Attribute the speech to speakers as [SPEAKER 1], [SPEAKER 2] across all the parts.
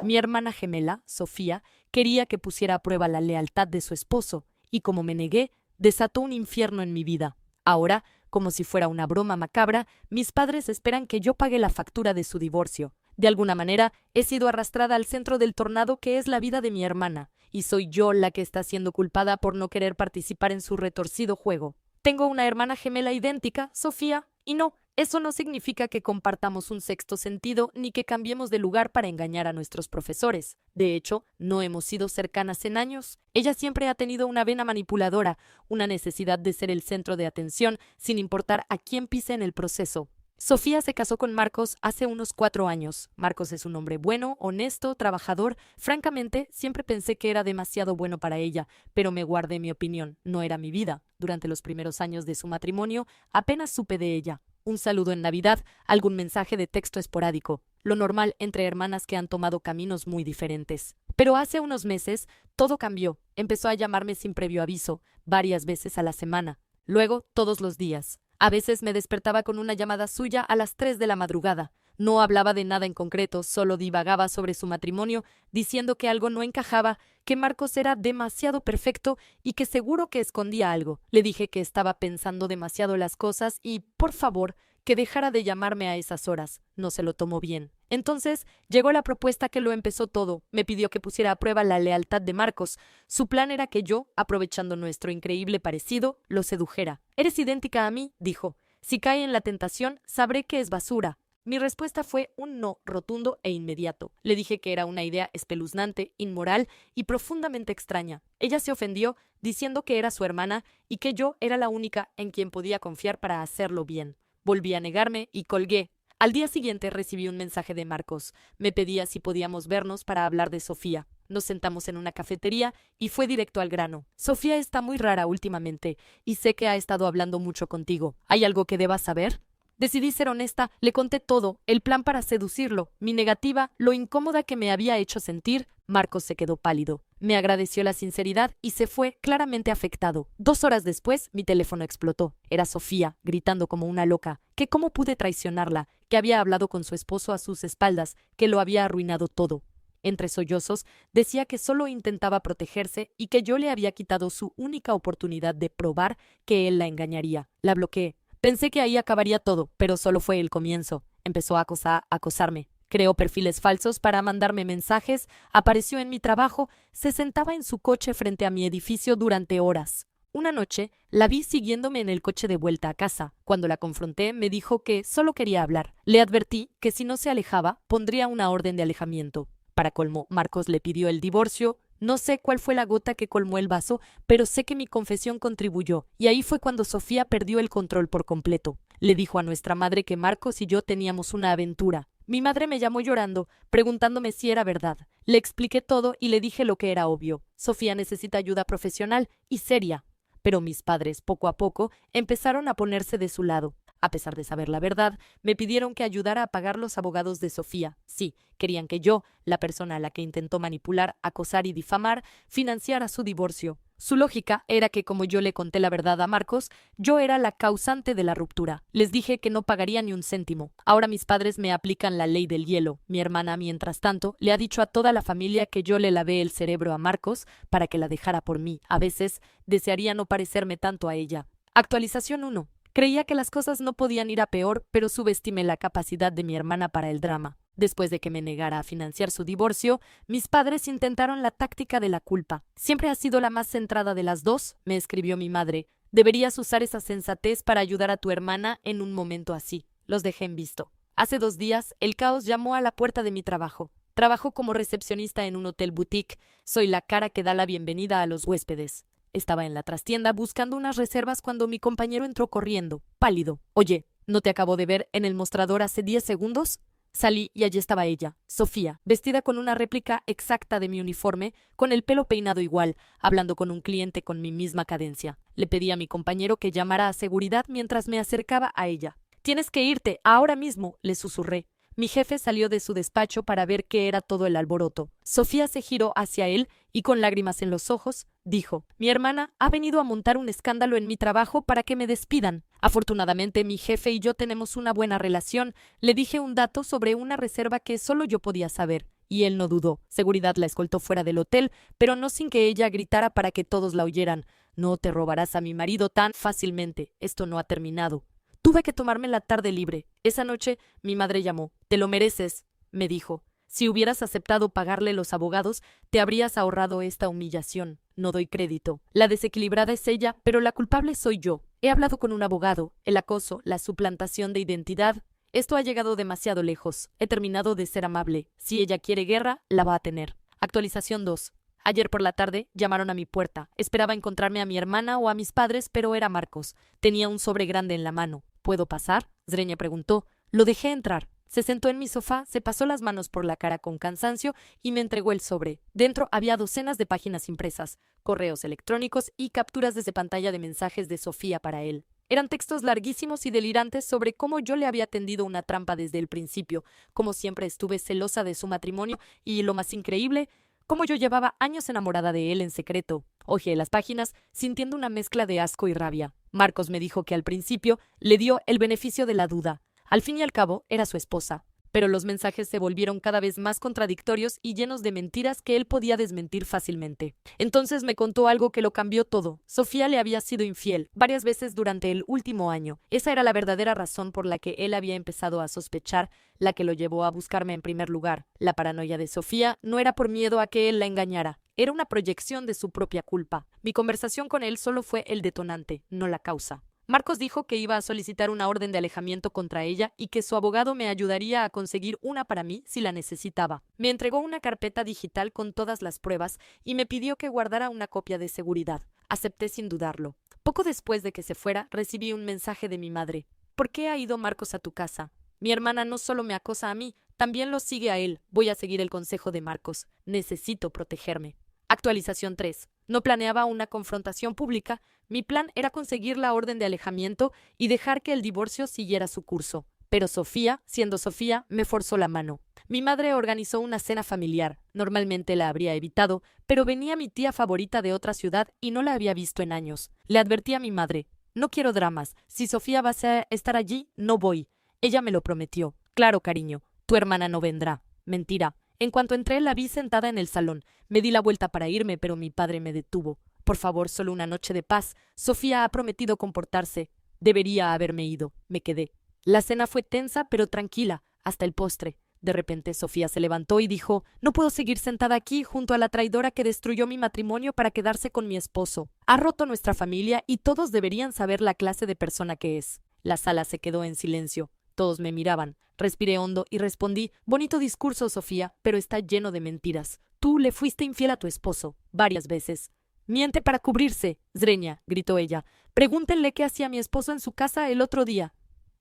[SPEAKER 1] Mi hermana gemela, Sofía, quería que pusiera a prueba la lealtad de su esposo, y como me negué, desató un infierno en mi vida. Ahora, como si fuera una broma macabra, mis padres esperan que yo pague la factura de su divorcio. De alguna manera, he sido arrastrada al centro del tornado que es la vida de mi hermana, y soy yo la que está siendo culpada por no querer participar en su retorcido juego. Tengo una hermana gemela idéntica, Sofía, y no, eso no significa que compartamos un sexto sentido ni que cambiemos de lugar para engañar a nuestros profesores. De hecho, no hemos sido cercanas en años. Ella siempre ha tenido una vena manipuladora, una necesidad de ser el centro de atención, sin importar a quién pise en el proceso. Sofía se casó con Marcos hace unos 4 años. Marcos es un hombre bueno, honesto, trabajador. Francamente, siempre pensé que era demasiado bueno para ella, pero me guardé mi opinión. No era mi vida. Durante los primeros años de su matrimonio, apenas supe de ella. Un saludo en Navidad, algún mensaje de texto esporádico. Lo normal entre hermanas que han tomado caminos muy diferentes. Pero hace unos meses, todo cambió. Empezó a llamarme sin previo aviso, varias veces a la semana. Luego, todos los días. A veces me despertaba con una llamada suya a las 3 de la madrugada. No hablaba de nada en concreto, solo divagaba sobre su matrimonio, diciendo que algo no encajaba, que Marcos era demasiado perfecto y que seguro que escondía algo. Le dije que estaba pensando demasiado las cosas y, por favor, que dejara de llamarme a esas horas. No se lo tomó bien. Entonces llegó la propuesta que lo empezó todo. Me pidió que pusiera a prueba la lealtad de Marcos. Su plan era que yo, aprovechando nuestro increíble parecido, lo sedujera. «Eres idéntica a mí», dijo. «Si cae en la tentación, sabré que es basura». Mi respuesta fue un no rotundo e inmediato. Le dije que era una idea espeluznante, inmoral y profundamente extraña. Ella se ofendió, diciendo que era su hermana y que yo era la única en quien podía confiar para hacerlo bien. Volví a negarme y colgué. Al día siguiente recibí un mensaje de Marcos. Me pedía si podíamos vernos para hablar de Sofía. Nos sentamos en una cafetería y fue directo al grano. «Sofía está muy rara últimamente y sé que ha estado hablando mucho contigo. ¿Hay algo que debas saber?» Decidí ser honesta, le conté todo, el plan para seducirlo, mi negativa, lo incómoda que me había hecho sentir. Marcos se quedó pálido. Me agradeció la sinceridad y se fue, claramente afectado. 2 horas después, mi teléfono explotó. Era Sofía, gritando como una loca, que cómo pude traicionarla, que había hablado con su esposo a sus espaldas, que lo había arruinado todo. Entre sollozos, decía que solo intentaba protegerse y que yo le había quitado su única oportunidad de probar que él la engañaría. La bloqueé. Pensé que ahí acabaría todo, pero solo fue el comienzo. Empezó a acosarme. Creó perfiles falsos para mandarme mensajes, apareció en mi trabajo, se sentaba en su coche frente a mi edificio durante horas. Una noche, la vi siguiéndome en el coche de vuelta a casa. Cuando la confronté, me dijo que solo quería hablar. Le advertí que si no se alejaba, pondría una orden de alejamiento. Para colmo, Marcos le pidió el divorcio. No sé cuál fue la gota que colmó el vaso, pero sé que mi confesión contribuyó, y ahí fue cuando Sofía perdió el control por completo. Le dijo a nuestra madre que Marcos y yo teníamos una aventura. Mi madre me llamó llorando, preguntándome si era verdad. Le expliqué todo y le dije lo que era obvio. Sofía necesita ayuda profesional y seria. Pero mis padres, poco a poco, empezaron a ponerse de su lado. A pesar de saber la verdad, me pidieron que ayudara a pagar los abogados de Sofía. Sí, querían que yo, la persona a la que intentó manipular, acosar y difamar, financiara su divorcio. Su lógica era que como yo le conté la verdad a Marcos, yo era la causante de la ruptura. Les dije que no pagaría ni un céntimo. Ahora mis padres me aplican la ley del hielo. Mi hermana, mientras tanto, le ha dicho a toda la familia que yo le lavé el cerebro a Marcos para que la dejara por mí. A veces desearía no parecerme tanto a ella. Actualización 1. Creía que las cosas no podían ir a peor, pero subestimé la capacidad de mi hermana para el drama. Después de que me negara a financiar su divorcio, mis padres intentaron la táctica de la culpa. «Siempre has sido la más centrada de las dos», me escribió mi madre. «Deberías usar esa sensatez para ayudar a tu hermana en un momento así». Los dejé en visto. Hace 2 días, el caos llamó a la puerta de mi trabajo. Trabajo como recepcionista en un hotel boutique. Soy la cara que da la bienvenida a los huéspedes. Estaba en la trastienda buscando unas reservas cuando mi compañero entró corriendo, pálido. «Oye, ¿no te acabo de ver en el mostrador hace 10 segundos?» Salí y allí estaba ella, Sofía, vestida con una réplica exacta de mi uniforme, con el pelo peinado igual, hablando con un cliente con mi misma cadencia. Le pedí a mi compañero que llamara a seguridad mientras me acercaba a ella. «Tienes que irte, ahora mismo», le susurré. Mi jefe salió de su despacho para ver qué era todo el alboroto. Sofía se giró hacia él y con lágrimas en los ojos, dijo: «Mi hermana ha venido a montar un escándalo en mi trabajo para que me despidan. Afortunadamente, mi jefe y yo tenemos una buena relación. Le dije un dato sobre una reserva que solo yo podía saber. y él no dudó. Seguridad la escoltó fuera del hotel, pero no sin que ella gritara para que todos la oyeran. «No te robarás a mi marido tan fácilmente. Esto no ha terminado». Tuve que tomarme la tarde libre. Esa noche mi madre llamó. «Te lo mereces», me dijo. «Si hubieras aceptado pagarle los abogados, te habrías ahorrado esta humillación. No doy crédito. La desequilibrada es ella, pero la culpable soy yo. He hablado con un abogado. El acoso, la suplantación de identidad. Esto ha llegado demasiado lejos. He terminado de ser amable. Si ella quiere guerra, la va a tener». Actualización 2. Ayer por la tarde llamaron a mi puerta. Esperaba encontrarme a mi hermana o a mis padres, pero era Marcos. Tenía un sobre grande en la mano. «¿Puedo pasar?», Zreña preguntó. Lo dejé entrar. Se sentó en mi sofá, se pasó las manos por la cara con cansancio y me entregó el sobre. Dentro había docenas de páginas impresas, correos electrónicos y capturas desde pantalla de mensajes de Sofía para él. Eran textos larguísimos y delirantes sobre cómo yo le había tendido una trampa desde el principio, cómo siempre estuve celosa de su matrimonio y, lo más increíble, cómo yo llevaba años enamorada de él en secreto. Hojeé las páginas, sintiendo una mezcla de asco y rabia. Marcos me dijo que al principio le dio el beneficio de la duda. Al fin y al cabo, era su esposa. Pero los mensajes se volvieron cada vez más contradictorios y llenos de mentiras que él podía desmentir fácilmente. Entonces me contó algo que lo cambió todo. Sofía le había sido infiel varias veces durante el último año. Esa era la verdadera razón por la que él había empezado a sospechar, la que lo llevó a buscarme en primer lugar. La paranoia de Sofía no era por miedo a que él la engañara. Era una proyección de su propia culpa. Mi conversación con él solo fue el detonante, no la causa. Marcos dijo que iba a solicitar una orden de alejamiento contra ella y que su abogado me ayudaría a conseguir una para mí si la necesitaba. Me entregó una carpeta digital con todas las pruebas y me pidió que guardara una copia de seguridad. Acepté sin dudarlo. Poco después de que se fuera, recibí un mensaje de mi madre. «¿Por qué ha ido Marcos a tu casa? Mi hermana no solo me acosa a mí, también lo sigue a él. Voy a seguir el consejo de Marcos. Necesito protegerme». Actualización 3. No planeaba una confrontación pública. Mi plan era conseguir la orden de alejamiento y dejar que el divorcio siguiera su curso. Pero Sofía, siendo Sofía, me forzó la mano. Mi madre organizó una cena familiar. Normalmente la habría evitado, pero venía mi tía favorita de otra ciudad y no la había visto en años. Le advertí a mi madre: «No quiero dramas. Si Sofía va a estar allí, no voy». Ella me lo prometió. «Claro, cariño, tu hermana no vendrá». Mentira. En cuanto entré, la vi sentada en el salón. Me di la vuelta para irme, pero mi padre me detuvo. «Por favor, solo una noche de paz. Sofía ha prometido comportarse». Debería haberme ido. Me quedé. La cena fue tensa, pero tranquila, hasta el postre. De repente, Sofía se levantó y dijo: «No puedo seguir sentada aquí junto a la traidora que destruyó mi matrimonio para quedarse con mi esposo. Ha roto nuestra familia y todos deberían saber la clase de persona que es». La sala se quedó en silencio. Todos me miraban. Respiré hondo y respondí: «Bonito discurso, Sofía, pero está lleno de mentiras. Tú le fuiste infiel a tu esposo, varias veces». «Miente para cubrirse, Zreña», gritó ella. «Pregúntenle qué hacía mi esposo en su casa el otro día».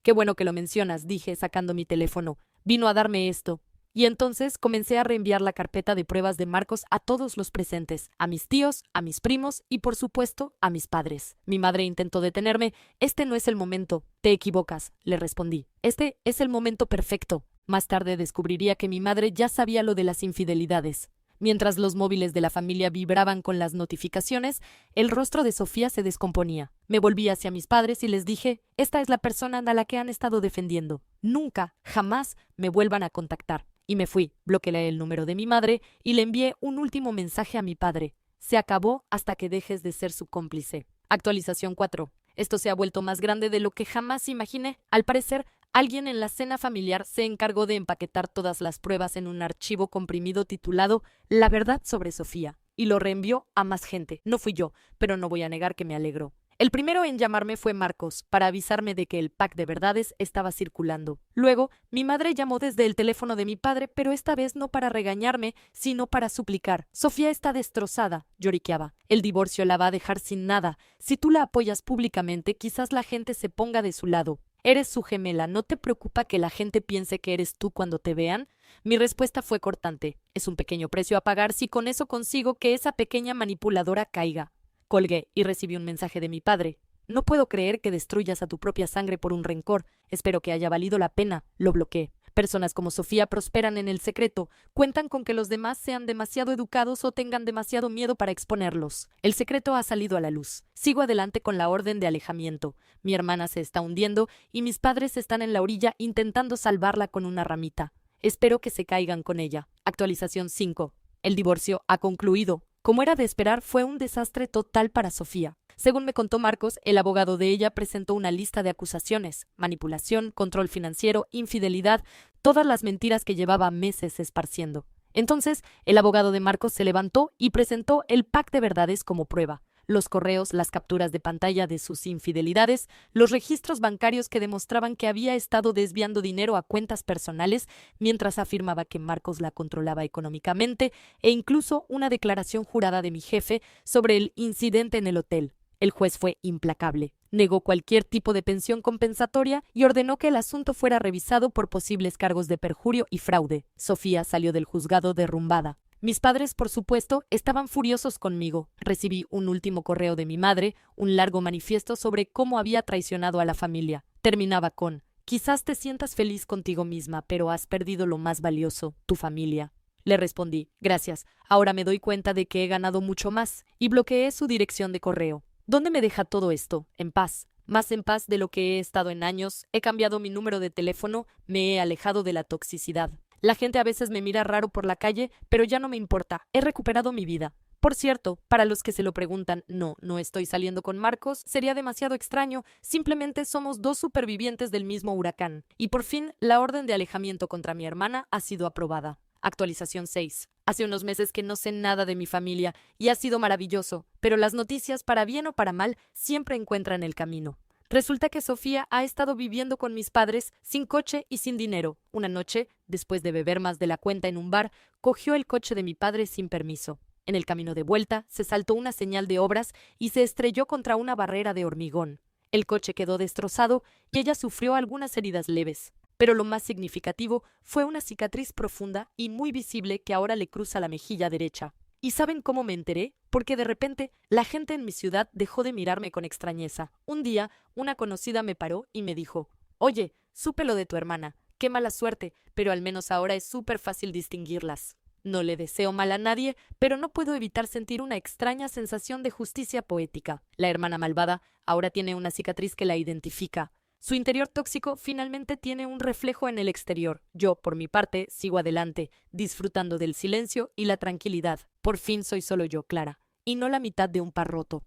[SPEAKER 1] «Qué bueno que lo mencionas», dije, sacando mi teléfono. «Vino a darme esto». Y entonces comencé a reenviar la carpeta de pruebas de Marcos a todos los presentes, a mis tíos, a mis primos y, por supuesto, a mis padres. Mi madre intentó detenerme. «Este no es el momento». «Te equivocas», le respondí. «Este es el momento perfecto». Más tarde descubriría que mi madre ya sabía lo de las infidelidades. Mientras los móviles de la familia vibraban con las notificaciones, el rostro de Sofía se descomponía. Me volví hacia mis padres y les dije: «Esta es la persona a la que han estado defendiendo. Nunca, jamás me vuelvan a contactar». Y me fui, bloqueé el número de mi madre y le envié un último mensaje a mi padre: «Se acabó hasta que dejes de ser su cómplice». Actualización 4. Esto se ha vuelto más grande de lo que jamás imaginé. Al parecer, alguien en la cena familiar se encargó de empaquetar todas las pruebas en un archivo comprimido titulado «La verdad sobre Sofía» y lo reenvió a más gente. No fui yo, pero no voy a negar que me alegro. El primero en llamarme fue Marcos, para avisarme de que el pack de verdades estaba circulando. Luego, mi madre llamó desde el teléfono de mi padre, pero esta vez no para regañarme, sino para suplicar. «Sofía está destrozada», lloriqueaba. «El divorcio la va a dejar sin nada. Si tú la apoyas públicamente, quizás la gente se ponga de su lado. Eres su gemela, ¿no te preocupa que la gente piense que eres tú cuando te vean?» Mi respuesta fue cortante: «Es un pequeño precio a pagar si con eso consigo que esa pequeña manipuladora caiga». Colgué y recibí un mensaje de mi padre: «No puedo creer que destruyas a tu propia sangre por un rencor. Espero que haya valido la pena». Lo bloqueé. Personas como Sofía prosperan en el secreto. Cuentan con que los demás sean demasiado educados o tengan demasiado miedo para exponerlos. El secreto ha salido a la luz. Sigo adelante con la orden de alejamiento. Mi hermana se está hundiendo y mis padres están en la orilla intentando salvarla con una ramita. Espero que se caigan con ella. Actualización 5. El divorcio ha concluido. Como era de esperar, fue un desastre total para Sofía. Según me contó Marcos, el abogado de ella presentó una lista de acusaciones: manipulación, control financiero, infidelidad, todas las mentiras que llevaba meses esparciendo. Entonces, el abogado de Marcos se levantó y presentó el pack de verdades como prueba: los correos, las capturas de pantalla de sus infidelidades, los registros bancarios que demostraban que había estado desviando dinero a cuentas personales mientras afirmaba que Marcos la controlaba económicamente, e incluso una declaración jurada de mi jefe sobre el incidente en el hotel. El juez fue implacable. Negó cualquier tipo de pensión compensatoria y ordenó que el asunto fuera revisado por posibles cargos de perjurio y fraude. Sofía salió del juzgado derrumbada. Mis padres, por supuesto, estaban furiosos conmigo. Recibí un último correo de mi madre, un largo manifiesto sobre cómo había traicionado a la familia. Terminaba con: quizás te sientas feliz contigo misma, pero has perdido lo más valioso, tu familia. Le respondí: gracias, ahora me doy cuenta de que he ganado mucho más, y bloqueé su dirección de correo. ¿Dónde me deja todo esto? En paz. Más en paz de lo que he estado en años. He cambiado mi número de teléfono, me he alejado de la toxicidad. La gente a veces me mira raro por la calle, pero ya no me importa. He recuperado mi vida. Por cierto, para los que se lo preguntan, no estoy saliendo con Marcos, sería demasiado extraño, simplemente somos dos supervivientes del mismo huracán. Y por fin, la orden de alejamiento contra mi hermana ha sido aprobada. Actualización 6. Hace unos meses que no sé nada de mi familia y ha sido maravilloso, pero las noticias, para bien o para mal, siempre encuentran el camino. Resulta que Sofía ha estado viviendo con mis padres, sin coche y sin dinero. Una noche, después de beber más de la cuenta en un bar, cogió el coche de mi padre sin permiso. En el camino de vuelta, se saltó una señal de obras y se estrelló contra una barrera de hormigón. El coche quedó destrozado y ella sufrió algunas heridas leves. Pero lo más significativo fue una cicatriz profunda y muy visible que ahora le cruza la mejilla derecha. ¿Y saben cómo me enteré? Porque de repente la gente en mi ciudad dejó de mirarme con extrañeza. Un día, una conocida me paró y me dijo: oye, supe lo de tu hermana, qué mala suerte, pero al menos ahora es súper fácil distinguirlas. No le deseo mal a nadie, pero no puedo evitar sentir una extraña sensación de justicia poética. La hermana malvada ahora tiene una cicatriz que la identifica. Su interior tóxico finalmente tiene un reflejo en el exterior. Yo, por mi parte, sigo adelante, disfrutando del silencio y la tranquilidad. Por fin soy solo yo, Clara, y no la mitad de un par roto.